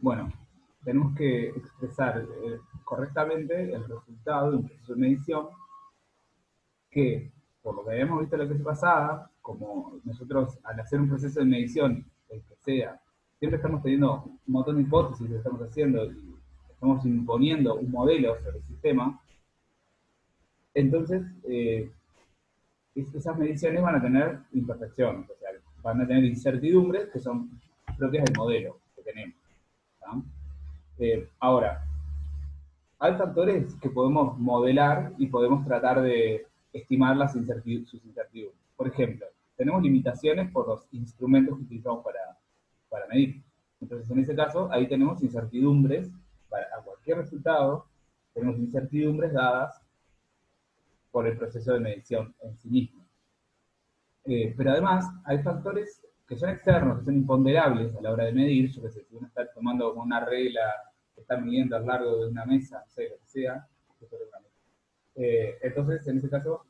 Bueno, tenemos que expresar correctamente el resultado de un proceso de medición que, por lo que habíamos visto la clase pasada, como nosotros al hacer un proceso de medición, el que sea, siempre estamos teniendo un montón de hipótesis que estamos haciendo y estamos imponiendo un modelo sobre el sistema, entonces esas mediciones van a tener imperfecciones, o sea, van a tener incertidumbres que son propias del modelo que tenemos. Ahora, hay factores que podemos modelar y podemos tratar de estimar sus incertidumbres. Por ejemplo, tenemos limitaciones por los instrumentos que utilizamos para medir. Entonces, en ese caso, ahí tenemos incertidumbres a cualquier resultado, tenemos incertidumbres dadas por el proceso de medición en sí mismo. Pero además, hay factores que son externos, que son imponderables a la hora de medir. Yo qué sé, si uno está tomando como una regla, está midiendo a lo largo de una mesa, no sé, lo que sea, entonces, en ese caso,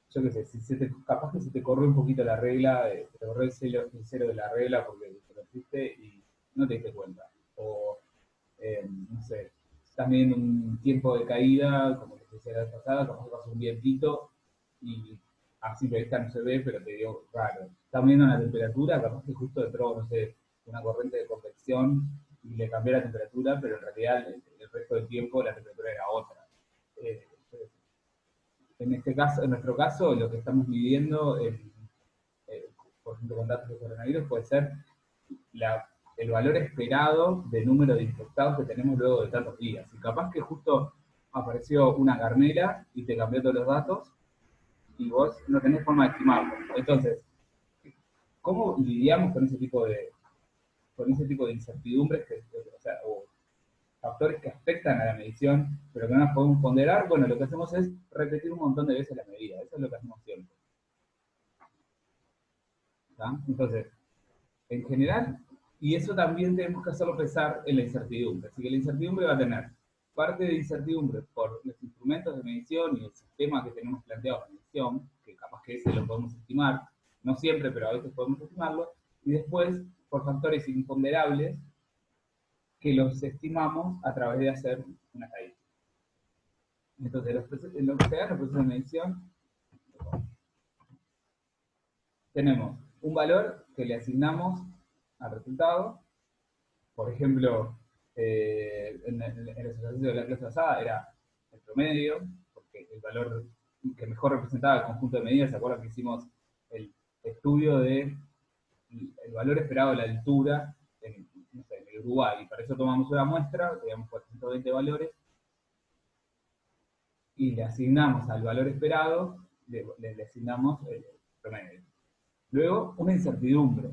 yo qué sé, si capaz que se te corre un poquito la regla, se te corre el cero de la regla porque lo hiciste y no te diste cuenta. O, no sé, estás midiendo un tiempo de caída, como te decía la vez pasada, capaz que pasa un vientito y a simple vista no se ve, pero te dio raro. Estás midiendo una temperatura, capaz que justo entró, no sé, una corriente de convección y le cambió la temperatura, pero en realidad el resto del tiempo la temperatura era otra. En este caso, en nuestro caso, lo que estamos midiendo, por ejemplo, con datos de coronavirus, puede ser el valor esperado de número de infectados que tenemos luego de tantos días. Y capaz que justo apareció una garnela y te cambió todos los datos y vos no tenés forma de estimarlo. Entonces, ¿cómo lidiamos con ese tipo de incertidumbres o factores que afectan a la medición, pero que no las podemos ponderar? Bueno, lo que hacemos es repetir un montón de veces la medida. Eso es lo que hacemos siempre. ¿Tá? Entonces, en general, y eso también tenemos que hacerlo pesar en la incertidumbre. Así que la incertidumbre va a tener parte de incertidumbre por los instrumentos de medición y el sistema que tenemos planteado de medición, que capaz que ese lo podemos estimar, no siempre, pero a veces podemos estimarlo, y después por factores imponderables que los estimamos a través de hacer una estadística. Entonces, en lo que se da en los procesos de medición, tenemos un valor que le asignamos al resultado. Por ejemplo, en los ejercicios de la clase pasada era el promedio, porque el valor que mejor representaba el conjunto de medidas. ¿Se acuerdan que hicimos el estudio del valor esperado de la altura no sé, en el Uruguay? Y para eso tomamos una muestra, teníamos 420 valores, y le asignamos al valor esperado, le asignamos el promedio. Luego, una incertidumbre,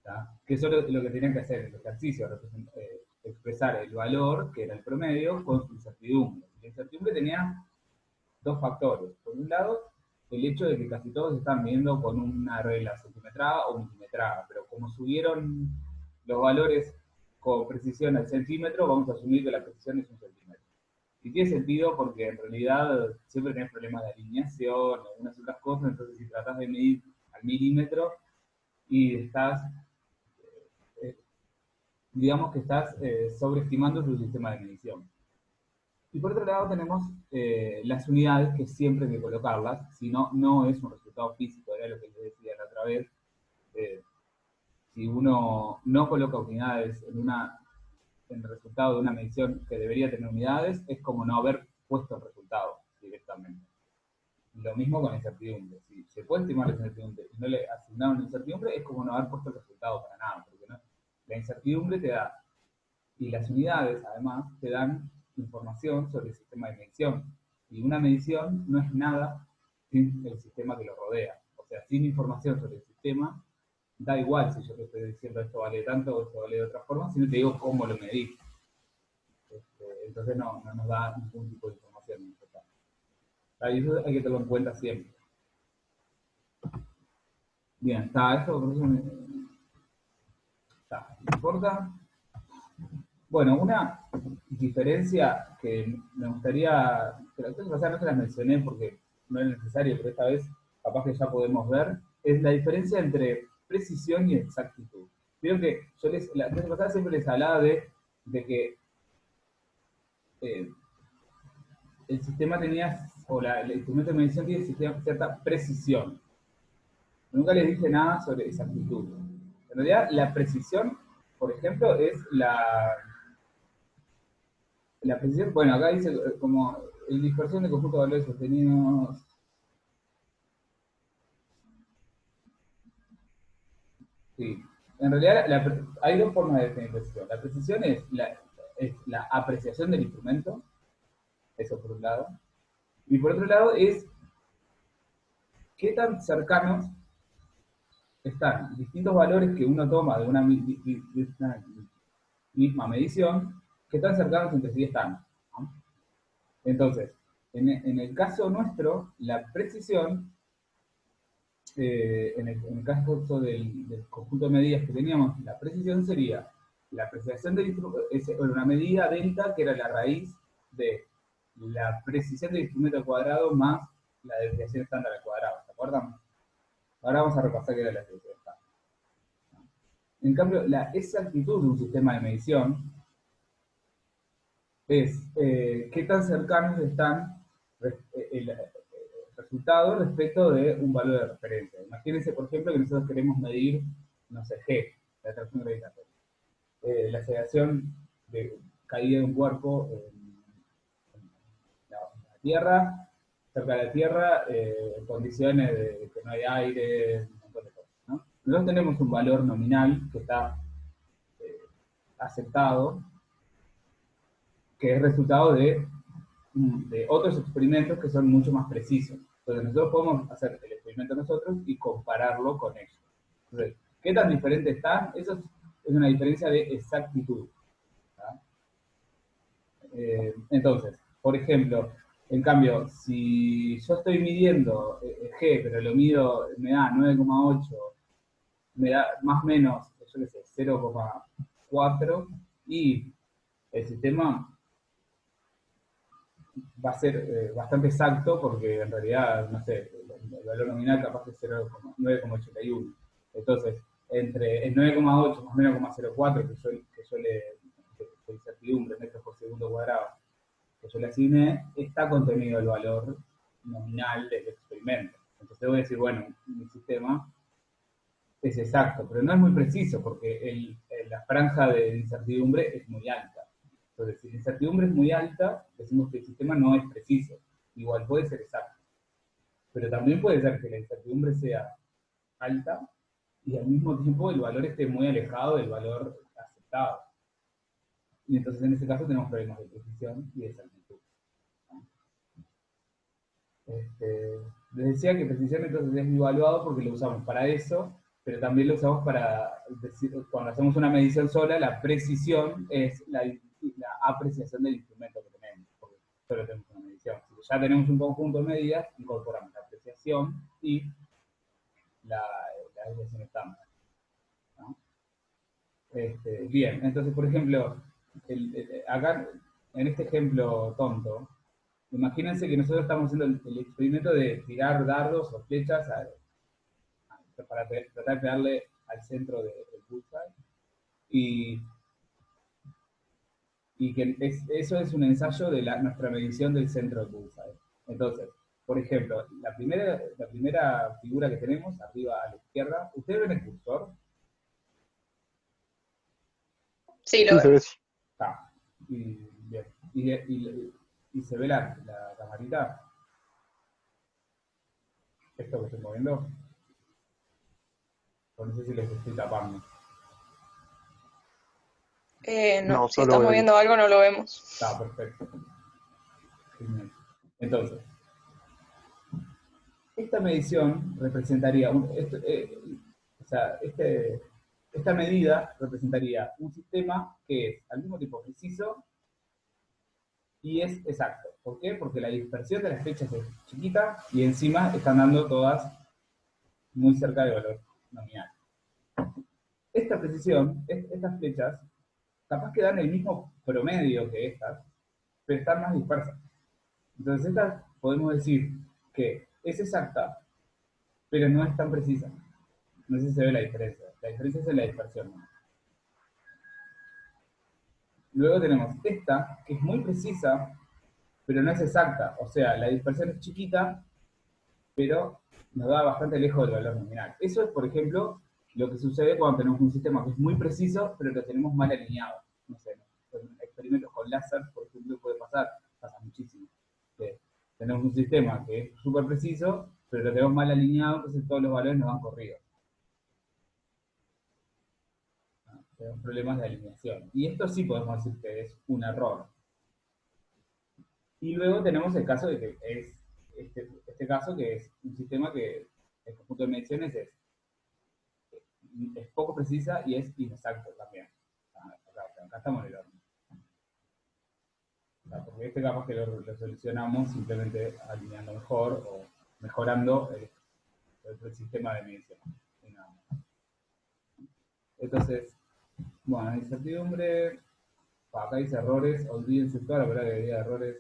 ¿tá? Que eso es lo que tenían que hacer en el ejercicio, expresar el valor, que era el promedio, con su incertidumbre. La incertidumbre tenía dos factores. Por un lado, el hecho de que casi todos están midiendo con una regla centimetrada o milimetrada, pero como subieron los valores con precisión al centímetro, vamos a asumir que la precisión es un centímetro. Y tiene sentido porque en realidad siempre tenés problemas de alineación, algunas otras cosas, entonces si tratás de medir al milímetro y estás, digamos que estás sobreestimando tu sistema de medición. Y por otro lado tenemos las unidades, que siempre hay que colocarlas, si no, no es un resultado físico, era lo que les decía la otra vez. Si uno no coloca unidades en el resultado de una medición que debería tener unidades, es como no haber puesto el resultado directamente. Lo mismo con la incertidumbre. Si se puede estimar la incertidumbre y no le asignaron incertidumbre, es como no haber puesto el resultado para nada, porque no, la incertidumbre te da, y las unidades además te dan información sobre el sistema de medición. Y una medición no es nada sin el sistema que lo rodea. O sea, sin información sobre el sistema, da igual si yo te estoy diciendo esto vale tanto o esto vale de otra forma, si no te digo cómo lo medí. Entonces no nos da ningún tipo de información. Y eso hay que tenerlo en cuenta siempre. Bien, está, esto por eso no importa. Bueno, una diferencia que me gustaría, que la clase pasada no se las mencioné porque no es necesario, pero esta vez capaz que ya podemos ver, es la diferencia entre precisión y exactitud. Vieron que yo la clase pasada siempre les hablaba de que el sistema tenía, o el instrumento de medición tiene cierta precisión. Nunca les dije nada sobre exactitud. En realidad, la precisión, por ejemplo, es la precisión, bueno, acá dice como el dispersión de conjunto de valores sostenidos. Sí. En realidad, hay dos formas de definir precisión. La precisión es la apreciación del instrumento, eso por un lado. Y por otro lado es qué tan cercanos están distintos valores que uno toma de una misma medición, qué tan cercanos entre sí están, ¿no? Entonces, en el caso nuestro, la precisión, en el caso del conjunto de medidas que teníamos, la precisión sería la apreciación del instrumento, una medida delta que era la raíz de la precisión del instrumento al cuadrado más la desviación estándar al cuadrado, ¿se acuerdan? Ahora vamos a repasar qué era la desviación estándar. En cambio, la exactitud de un sistema de medición es qué tan cercanos están el resultado respecto de un valor de referencia. Imagínense, por ejemplo, que nosotros queremos medir, no sé, G, la atracción gravitatoria. La aceleración de caída de un cuerpo en la Tierra, cerca de la Tierra, en condiciones de que no hay aire, un montón de cosas, ¿no? Nosotros tenemos un valor nominal que está aceptado, que es resultado de otros experimentos que son mucho más precisos. Entonces nosotros podemos hacer el experimento nosotros y compararlo con ellos. Entonces, ¿qué tan diferentes están? Eso es una diferencia de exactitud. Entonces, por ejemplo, en cambio, si yo estoy midiendo G, pero lo mido, me da 9,8, me da más o menos, yo qué sé, 0,4, y el sistema va a ser bastante exacto porque en realidad, no sé, el valor nominal capaz es 9,81. Entonces, entre el 9,8 más 9,04 que yo le, de incertidumbre metros por segundo cuadrado, que yo le asigné, está contenido el valor nominal del experimento. Entonces voy a decir, bueno, mi sistema es exacto, pero no es muy preciso porque la franja de incertidumbre es muy alta. Entonces, si la incertidumbre es muy alta, decimos que el sistema no es preciso. Igual puede ser exacto. Pero también puede ser que la incertidumbre sea alta y al mismo tiempo el valor esté muy alejado del valor aceptado. Y entonces en ese caso tenemos problemas de precisión y de exactitud. Les decía que precisión entonces es evaluado porque lo usamos para eso, pero también lo usamos para decir, cuando hacemos una medición sola, la precisión es la apreciación del instrumento que tenemos, porque solo tenemos una medición. Si ya tenemos un conjunto de medidas, incorporamos la apreciación y la desviación estándar, ¿no? Bien, entonces, por ejemplo, acá, en este ejemplo tonto, imagínense que nosotros estamos haciendo el experimento de tirar dardos o flechas para tratar de darle al centro del bullseye. Y que eso es un ensayo de nuestra medición del centro del bullseye. Entonces, por ejemplo, la primera figura que tenemos, arriba a la izquierda, ¿ustedes ven el cursor? Sí, lo vemos. Ah, y, bien. Y se ve la camarita, esto que estoy moviendo, o no sé si les estoy tapando. No, No, si no lo estás vemos. moviendo algo no lo vemos. Está perfecto. Genial. Entonces, esta medición representaría, o sea, esta medida representaría un sistema que es al mismo tiempo preciso y es exacto. ¿Por qué? Porque la dispersión de las flechas es chiquita y encima están dando todas muy cerca del valor nominal. Esta precisión, estas flechas, capaz que dan el mismo promedio que estas, pero están más dispersas. Entonces esta podemos decir que es exacta, pero no es tan precisa. No sé si se ve la diferencia. La diferencia es en la dispersión, ¿no? Luego tenemos esta, que es muy precisa, pero no es exacta. O sea, la dispersión es chiquita, pero nos da bastante lejos del valor nominal. Eso es, por ejemplo, lo que sucede cuando tenemos un sistema que es muy preciso, pero lo tenemos mal alineado. No sé, en experimentos con láser, por ejemplo, puede pasar, pasa muchísimo. Que tenemos un sistema que es súper preciso, pero lo tenemos mal alineado, entonces todos los valores nos van corridos. Tenemos problemas de alineación. Y esto sí podemos decir que es un error. Y luego tenemos el caso de que es este caso que es un sistema que el conjunto de mediciones es poco precisa y es inexacto también. Acá estamos en el horno. Porque este capaz que lo solucionamos simplemente alineando mejor o mejorando el sistema de medición. Entonces, bueno, incertidumbre, acá dice errores, olvídense toda la palabra que diga errores,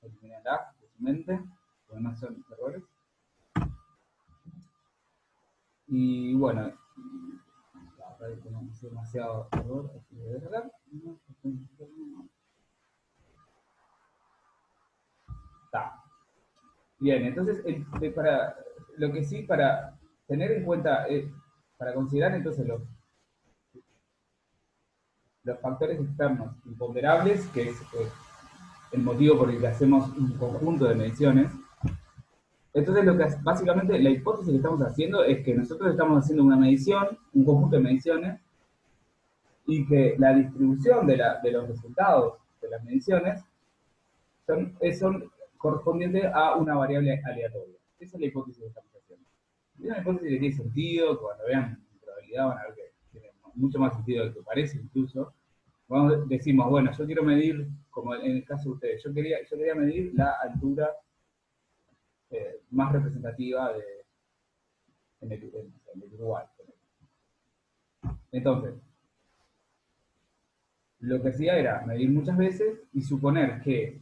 eliminará de su mente, porque no son errores. Y bueno, acá tenemos demasiado error, así de verdad. Está. Bien, entonces, para, lo que sí, para tener en cuenta, para considerar entonces los factores externos imponderables, que es el motivo por el que hacemos un conjunto de mediciones. Entonces, lo que básicamente la hipótesis que estamos haciendo es que nosotros estamos haciendo una medición, un conjunto de mediciones, y que la distribución de los resultados de las mediciones son correspondientes a una variable aleatoria. Esa es la hipótesis que estamos haciendo. Es una hipótesis que tiene sentido, cuando vean probabilidad van a ver que tiene mucho más sentido de lo que parece incluso. Decimos, bueno, yo quiero medir, como en el caso de ustedes, yo quería medir la altura más representativa en el Uruguay. Entonces, lo que hacía era medir muchas veces y suponer que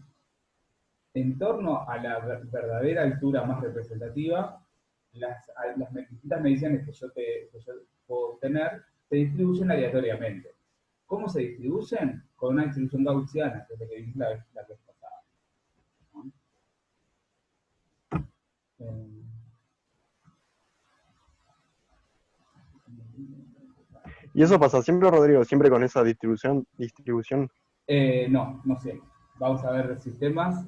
en torno a la verdadera altura más representativa, las distintas mediciones que yo puedo obtener se distribuyen aleatoriamente. ¿Cómo se distribuyen? Con una distribución gaussiana, que es lo que vimos la vez pasada. ¿No? ¿Y eso pasa siempre, Rodrigo? ¿Siempre con esa distribución? No, no siempre. Vamos a ver sistemas,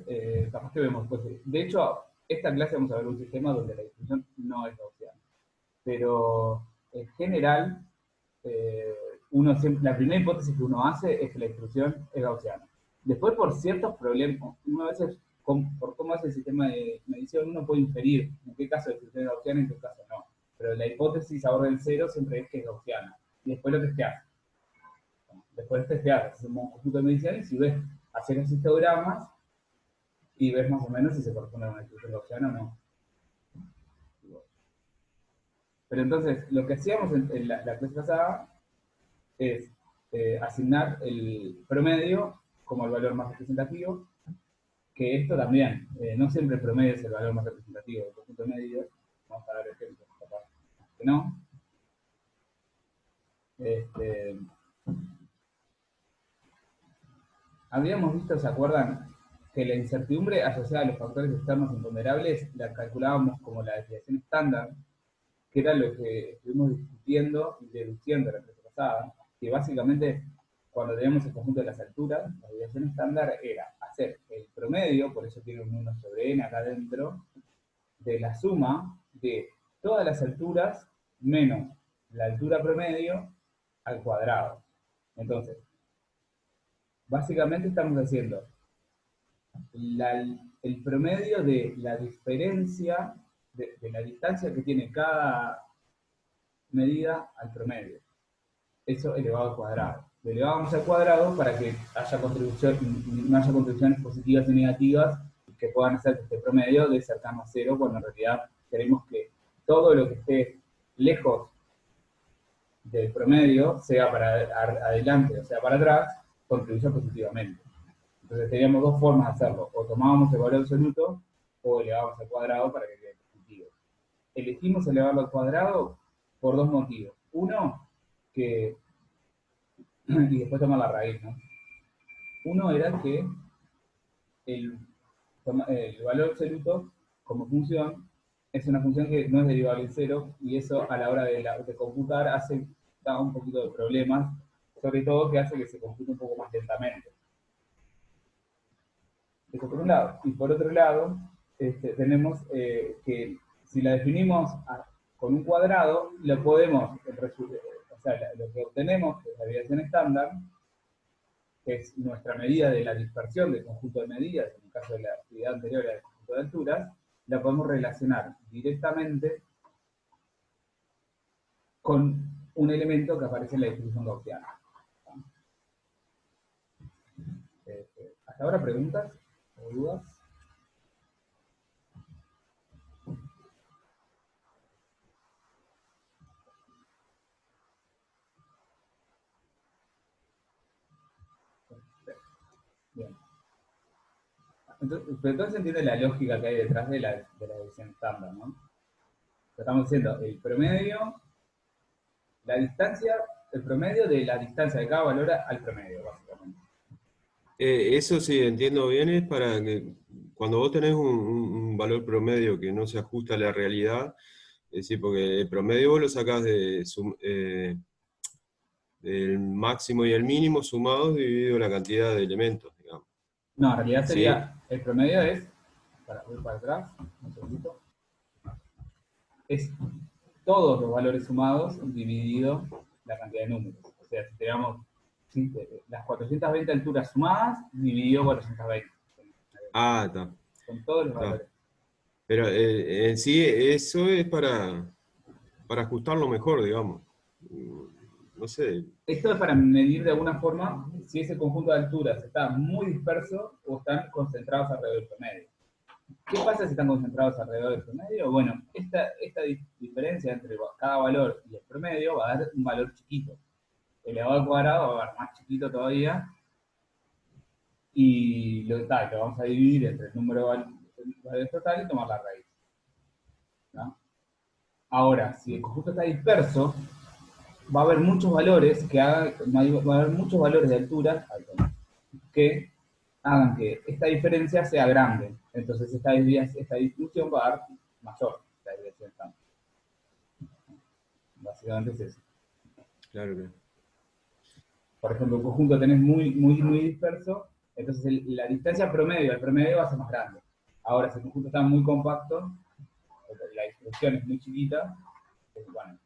capaz que vemos pues, de hecho, esta clase vamos a ver un sistema donde la distribución no es gaussiana. Pero en general, la primera hipótesis que uno hace es que la distribución es gaussiana. Después, por ciertos problemas, una vez por cómo hace el sistema de medición, uno puede inferir en qué caso la distribución es gaussiana y en qué caso no. Pero la hipótesis a orden cero siempre es que es gaussiana. Y después lo testeas. Después testeas, haces un conjunto de mediciones y ves, hacer los histogramas y ves más o menos si se corresponde a una distribución gaussiana o no. Pero entonces, lo que hacíamos en la clase pasada es asignar el promedio como el valor más representativo, que esto también, no siempre el promedio es el valor más representativo del conjunto de medidas. Vamos a dar ejemplos, capaz que no. Habíamos visto, ¿se acuerdan? Que la incertidumbre asociada a los factores externos imponderables la calculábamos como la desviación estándar, que era lo que estuvimos discutiendo y deduciendo la clase pasada, que básicamente cuando teníamos el conjunto de las alturas, la desviación estándar era hacer el promedio, por eso tiene un 1 sobre n acá adentro, de la suma de todas las alturas menos la altura promedio al cuadrado. Entonces, básicamente estamos haciendo el promedio de la diferencia, de la distancia que tiene cada medida al promedio. Eso elevado al cuadrado. Lo elevamos al cuadrado para que haya no haya contribuciones positivas y negativas que puedan hacer que este promedio de cercano a cero, cuando en realidad queremos que todo lo que esté lejos del promedio, sea para adelante o sea para atrás, contribuya positivamente. Entonces teníamos dos formas de hacerlo, o tomábamos el valor absoluto o elevábamos al cuadrado para que quede positivo. Elegimos elevarlo al cuadrado por dos motivos. Uno, que y después tomar la raíz, ¿no? Uno era que el, el valor absoluto como función es una función que no es derivable en cero, y eso a la hora de computar da un poquito de problemas, sobre todo que hace que se compute un poco más lentamente. Eso por un lado. Y por otro lado, tenemos que si la definimos con un cuadrado, lo podemos, o sea, lo que obtenemos, que es la desviación estándar, que es nuestra medida de la dispersión del conjunto de medidas, en el caso de la actividad anterior era el conjunto de alturas, la podemos relacionar directamente con un elemento que aparece en la distribución gaussiana. ¿Hasta ahora preguntas o dudas? Bien. Entonces se entiende la lógica que hay detrás de la división estándar, ¿no? Estamos diciendo el promedio, la distancia, el promedio de la distancia de cada valor al promedio, básicamente. Eso sí, entiendo bien, es para que cuando vos tenés un valor promedio que no se ajusta a la realidad, es decir, porque el promedio vos lo sacás del máximo y el mínimo sumados dividido la cantidad de elementos, digamos. No, en realidad sería, ¿Sí? el promedio es, voy para atrás, un segundito, es todos los valores sumados dividido la cantidad de números. O sea, si tenemos las 420 alturas sumadas, dividido 420. Ah, está. Con todos los valores. Pero en sí eso es para ajustarlo mejor, digamos. No sé. Esto es para medir de alguna forma si ese conjunto de alturas está muy disperso o están concentrados alrededor del promedio. ¿Qué pasa si están concentrados alrededor del promedio? Bueno, esta diferencia entre cada valor y el promedio va a dar un valor chiquito. Elevado al cuadrado va a dar más chiquito todavía, y lo vamos a dividir entre el número de valores total y tomar la raíz, ¿no? Ahora, si el conjunto está disperso, va a haber muchos valores va a haber muchos valores de altura que hagan que esta diferencia sea grande. Entonces esta distribución va a dar mayor, la desviación estándar. Básicamente es eso. Claro que. Por ejemplo, un conjunto tenés muy disperso, entonces la distancia promedio al promedio va a ser más grande. Ahora, si el conjunto está muy compacto, la distribución es muy chiquita, bueno,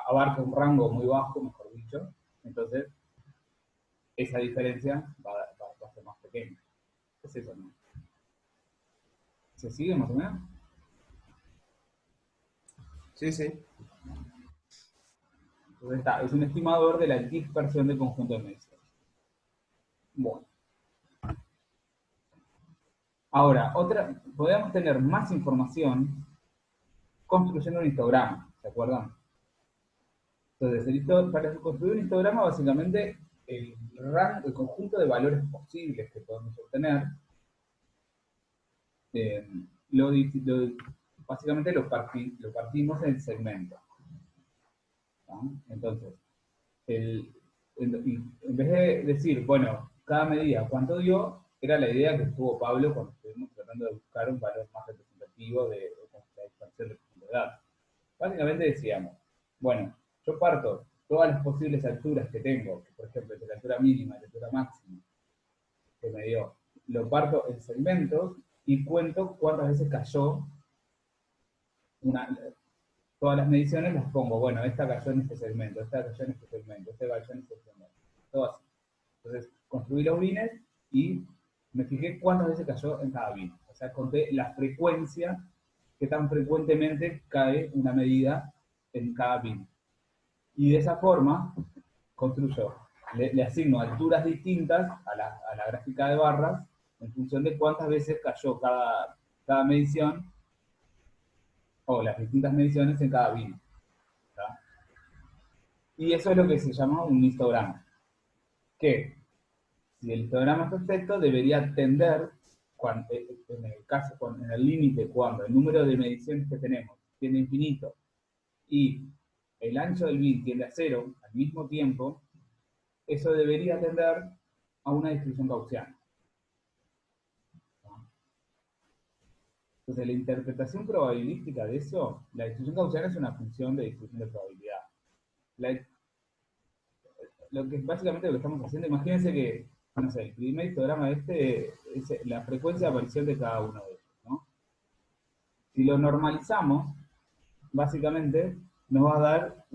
abarca un rango muy bajo, mejor dicho, entonces esa diferencia va a ser más pequeña. Es eso, ¿no? ¿Se sigue más o menos? Sí, sí. Entonces es un estimador de la dispersión del conjunto de mediciones. Bueno. Ahora, podríamos tener más información construyendo un histograma, ¿se acuerdan? Entonces, para construir un histograma, básicamente, el conjunto de valores posibles que podemos obtener, básicamente lo partimos en segmentos, ¿no? Entonces, en vez de decir, bueno, cada medida cuánto dio, era la idea que tuvo Pablo cuando estuvimos tratando de buscar un valor más representativo de la dispersión de datos. Básicamente decíamos, bueno, yo parto todas las posibles alturas que tengo, que por ejemplo, de la altura mínima y la altura máxima, que me dio, lo parto en segmentos y cuento cuántas veces cayó todas las mediciones, las pongo, bueno, esta cayó en este segmento, esta cayó en este segmento, esta cayó en este segmento, todo así. Entonces, construí los bines y me fijé cuántas veces cayó en cada bin. O sea, conté la frecuencia, que tan frecuentemente cae una medida en cada bin. Y de esa forma, construyo, le asigno alturas distintas a la gráfica de barras en función de cuántas veces cayó cada medición, o las distintas mediciones en cada bin. ¿Tá? Y eso es lo que se llama un histograma. Que, si el histograma es perfecto, debería tender, en el límite, cuando el número de mediciones que tenemos tiende a infinito y el ancho del bin tiende a cero al mismo tiempo, eso debería tender a una distribución gaussiana. Entonces, la interpretación probabilística de eso, la distribución gaussiana es una función de distribución de probabilidad. Lo que básicamente lo que estamos haciendo, imagínense que, no sé, el primer histograma este es la frecuencia de aparición de cada uno de ellos, ¿no? Si lo normalizamos, básicamente nos va a dar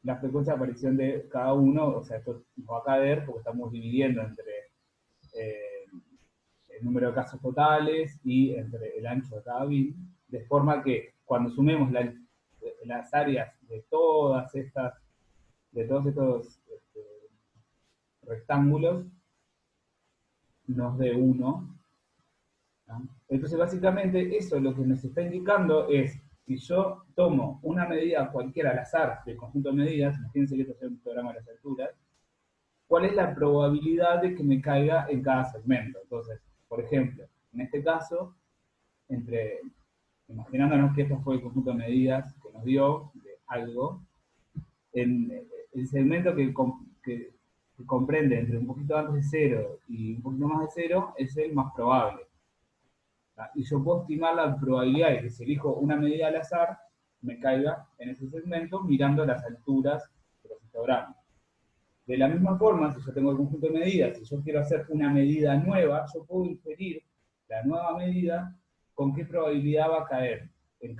la frecuencia de aparición de cada uno, o sea, esto nos va a caer porque estamos dividiendo entre el número de casos totales y entre el ancho de cada bin, de forma que cuando sumemos las áreas de todos estos rectángulos, nos dé 1. ¿No? Entonces, básicamente, eso lo que nos está indicando es, si yo tomo una medida cualquiera al azar del conjunto de medidas, imagínense que esto es un programa de las alturas, ¿cuál es la probabilidad de que me caiga en cada segmento? Entonces, por ejemplo, en este caso, imaginándonos que esto fue el conjunto de medidas que nos dio de algo, el segmento que comprende entre un poquito antes de 0 y un poquito más de 0 es el más probable. Y yo puedo estimar la probabilidad de que si elijo una medida al azar, me caiga en ese segmento mirando las alturas de los histogramas. De la misma forma, si yo tengo el conjunto de medidas, si yo quiero hacer una medida nueva, yo puedo inferir la nueva medida con qué probabilidad va a caer en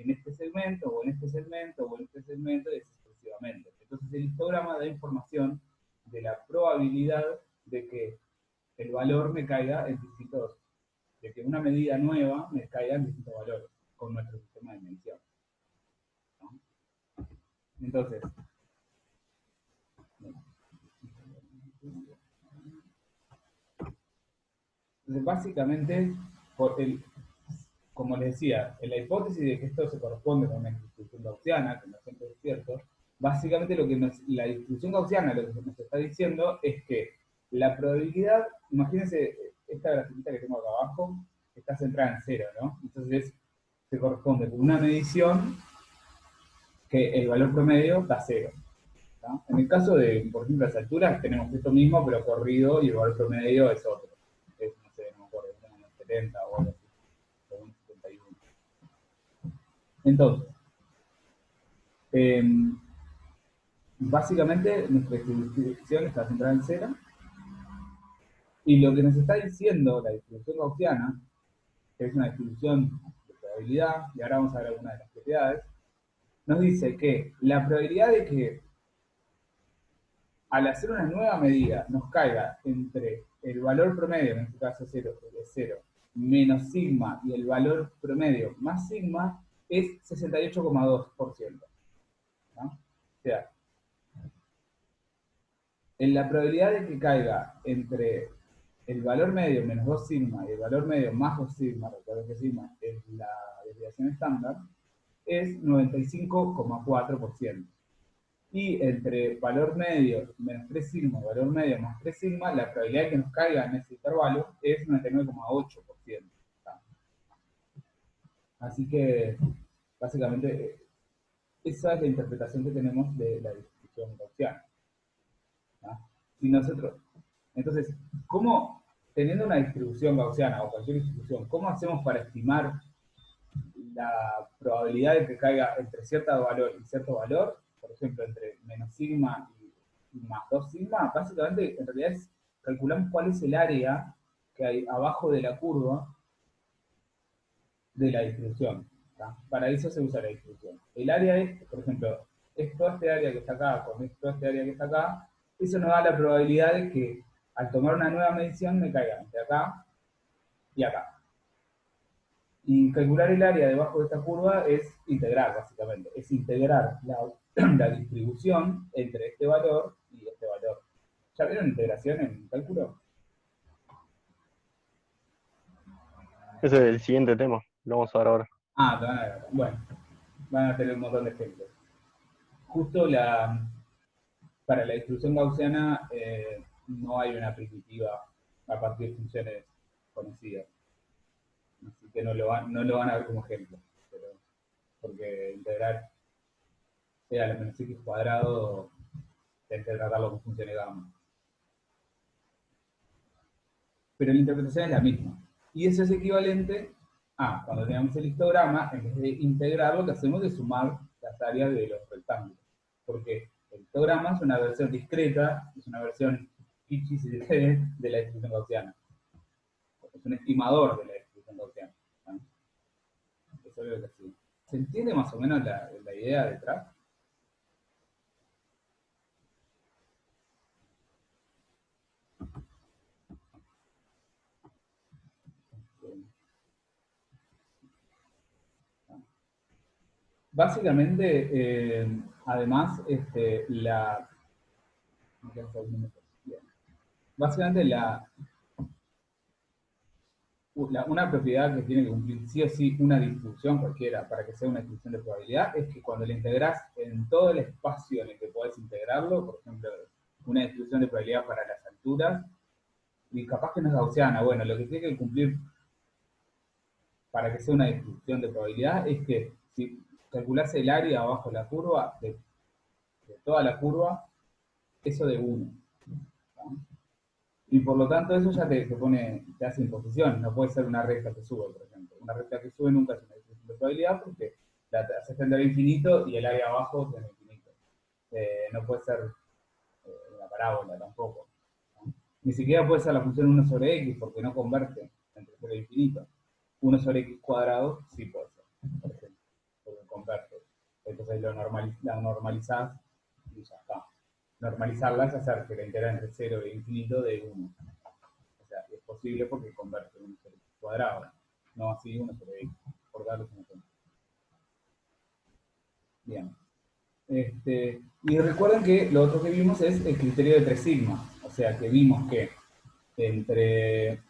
este segmento, o en este segmento, o en este segmento, y así sucesivamente. Entonces el histograma da información de la probabilidad de que el valor me caiga en distintos, de que una medida nueva me caiga en distintos valores con nuestro sistema de medición, ¿no? Entonces, básicamente, como les decía, en la hipótesis de que esto se corresponde con una distribución gaussiana, que no siempre es cierto, básicamente la distribución gaussiana lo que nos está diciendo es que la probabilidad, imagínense esta grafiquita que tengo acá abajo, está centrada en 0, ¿no? Entonces se corresponde con una medición que el valor promedio da 0. ¿No? En el caso de, por ejemplo, las alturas, tenemos esto mismo, pero corrido, y el valor promedio es otro. Es, no sé, no me acuerdo, unos 70 o algo así, o unos 71. Entonces, básicamente nuestra distribución está centrada en 0, y lo que nos está diciendo la distribución gaussiana, que es una distribución de probabilidad, y ahora vamos a ver algunas de las propiedades, nos dice que la probabilidad de que al hacer una nueva medida nos caiga entre el valor promedio, en este caso 0, menos sigma y el valor promedio más sigma, es 68,2%. ¿No? O sea, en la probabilidad de que caiga entre el valor medio menos 2 sigma y el valor medio más 2 sigma, recuerden que sigma es la desviación estándar, es 95,4%. Y entre valor medio menos 3 sigma y valor medio más 3 sigma, la probabilidad de que nos caiga en ese intervalo es 99,8%. Así que, básicamente, esa es la interpretación que tenemos de la distribución gaussiana. Si nosotros, entonces, ¿cómo, teniendo una distribución gaussiana o cualquier distribución, cómo hacemos para estimar la probabilidad de que caiga entre cierto valor y cierto valor? Por ejemplo, entre menos sigma y más 2 sigma, básicamente, en realidad calculamos cuál es el área que hay abajo de la curva de la distribución. ¿Tá? Para eso se usa la distribución. El área es, por ejemplo, es toda este área que está acá con toda este área que está acá, eso nos da la probabilidad de que al tomar una nueva medición me caiga entre acá y acá. Y calcular el área debajo de esta curva es integrar, básicamente. Es integrar la distribución entre este valor y este valor. ¿Ya vieron integración en cálculo? Ese es el siguiente tema, lo vamos a ver ahora. Ah, te van a ver. Bueno, van a tener un montón de ejemplos. Justo para la distribución gaussiana no hay una primitiva a partir de funciones conocidas. Así que no lo van a ver como ejemplo. Porque integrar a la menos x cuadrado, de tratarlo con función de gamma. Pero la interpretación es la misma. Y eso es equivalente a, cuando tenemos el histograma, en vez de integrar, lo que hacemos es sumar las áreas de los rectángulos. Porque el histograma es una versión discreta, es una versión pichi, si se quiere, de la distribución gaussiana. Es un estimador de la distribución gaussiana. ¿No? Eso es lo que hacemos. ¿Se entiende más o menos la idea detrás? Básicamente, además, básicamente una propiedad que tiene que cumplir sí o sí una distribución cualquiera para que sea una distribución de probabilidad es que cuando la integrás en todo el espacio en el que podés integrarlo, por ejemplo, una distribución de probabilidad para las alturas, y capaz que no es gaussiana, bueno, lo que tiene que cumplir para que sea una distribución de probabilidad es que si calculás el área abajo de la curva, de toda la curva, eso de 1. ¿No? Y por lo tanto eso ya te hace imposición, no puede ser una recta que sube, por ejemplo. Una recta que sube nunca es una distribución de probabilidad porque la haces tender a infinito y el área abajo es infinito. No puede ser una parábola tampoco. ¿No? Ni siquiera puede ser la función 1 sobre x porque no converge entre 0 e infinito. 1 sobre x cuadrado sí puede ser, por ejemplo, porque converge. Entonces la normalizás y ya está. Normalizarla es hacer que la integral entre 0 e infinito de 1. O sea, es posible porque convierte 1 sobre x cuadrado, no así 1 sobre x, por darles un ejemplo. Bien. Y recuerden que lo otro que vimos es el criterio de 3 sigma. O sea, que vimos que entre...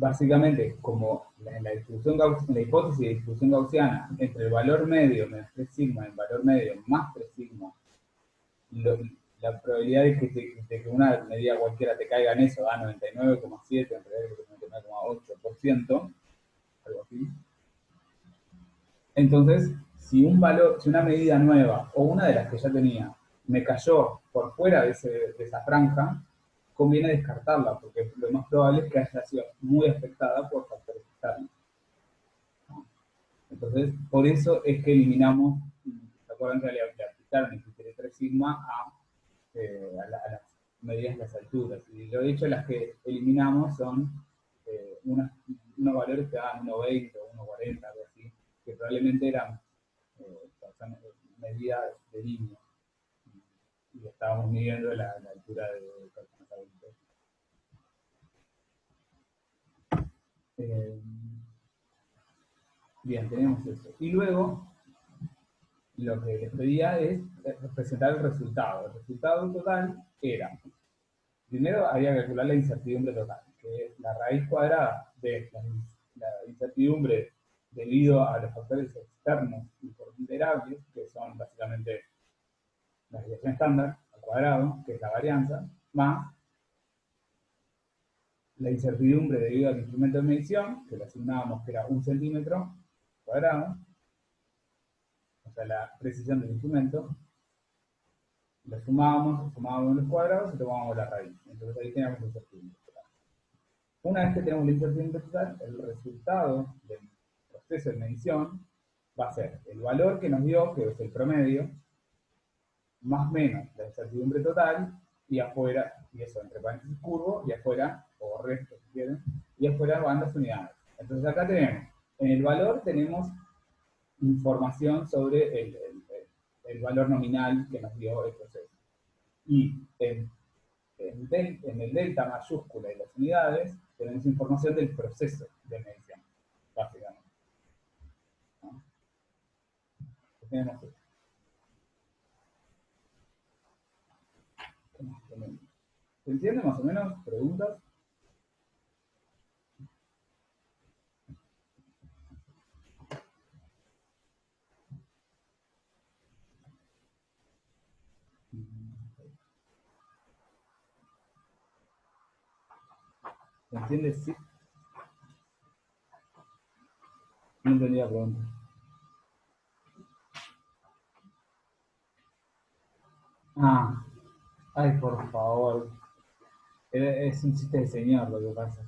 Básicamente, como en la hipótesis de distribución gaussiana, entre el valor medio menos 3 sigma y el valor medio más 3 sigma, la probabilidad de que una medida cualquiera te caiga en eso da 99,7, en realidad 99,8%, algo así. Entonces, si una medida nueva o una de las que ya tenía me cayó por fuera de esa franja, conviene descartarla, porque lo más probable es que haya sido muy afectada por factores externos. Entonces, por eso es que eliminamos, ¿se acuerdan que le aplicaron el criterio 3 sigma a las medidas de las alturas? Y lo dicho, las que eliminamos son unos valores que daban 1,20 o 1,40, algo así, que probablemente eran medidas de línea. Y estábamos midiendo la altura de personas adultas. Bien, tenemos eso. Y luego, lo que les pedía es representar el resultado. El resultado total era, primero había que calcular la incertidumbre total, que es la raíz cuadrada de la incertidumbre debido a los factores externos y ponderables, que son básicamente la desviación estándar al cuadrado, que es la varianza, más la incertidumbre debido al instrumento de medición, que le asignábamos que era 1 centímetro cuadrado, o sea, la precisión del instrumento, lo sumábamos los cuadrados y tomábamos la raíz. Entonces ahí teníamos la incertidumbre total. Una vez que tenemos la incertidumbre total, el resultado del proceso de medición va a ser el valor que nos dio, que es el promedio, más menos la incertidumbre total, y afuera, y eso entre paréntesis curvo, y afuera, o resto si quieren, y afuera van las unidades. Entonces acá tenemos, en el valor tenemos información sobre el valor nominal que nos dio el proceso. Y en el delta mayúscula y las unidades tenemos información del proceso de medición, básicamente. ¿No? Tenemos esto. ¿Se entiende más o menos? ¿Preguntas? ¿Se entiende? Sí. No entendí la pregunta. Ah, ay, por favor. Es un chiste de señor lo que pasa.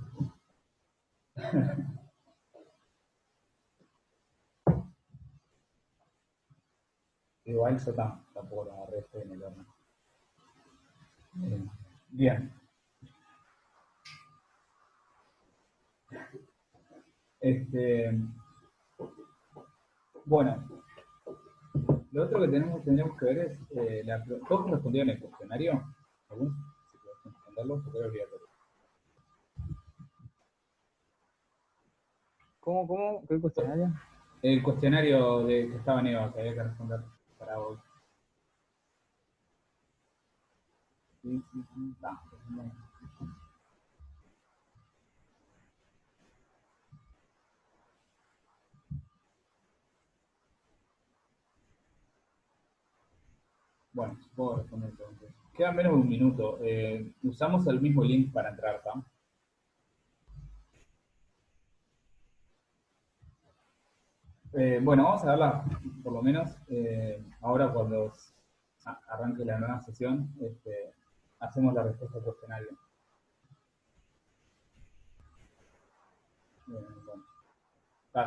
Igual yo tampoco lo agarré, estoy en el horno. Bien. Este, bueno, lo otro que tendríamos que ver es, ¿todos respondieron el cuestionario? ¿Algunos? Si podés responderlo, porque era obligatorio. ¿Cómo? ¿Qué cuestionario? El cuestionario de que estaba Eva, que había que responder para hoy. Sí, sí, sí. No. Bueno, puedo responder entonces. Queda menos de un minuto. Usamos el mismo link para entrar, ¿tá? Bueno, vamos a verla, por lo menos, ahora cuando arranque la nueva sesión, hacemos la respuesta al cuestionario. Bueno.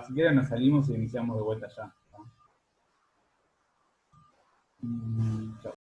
Si quieren nos salimos y iniciamos de vuelta ya. ¿No?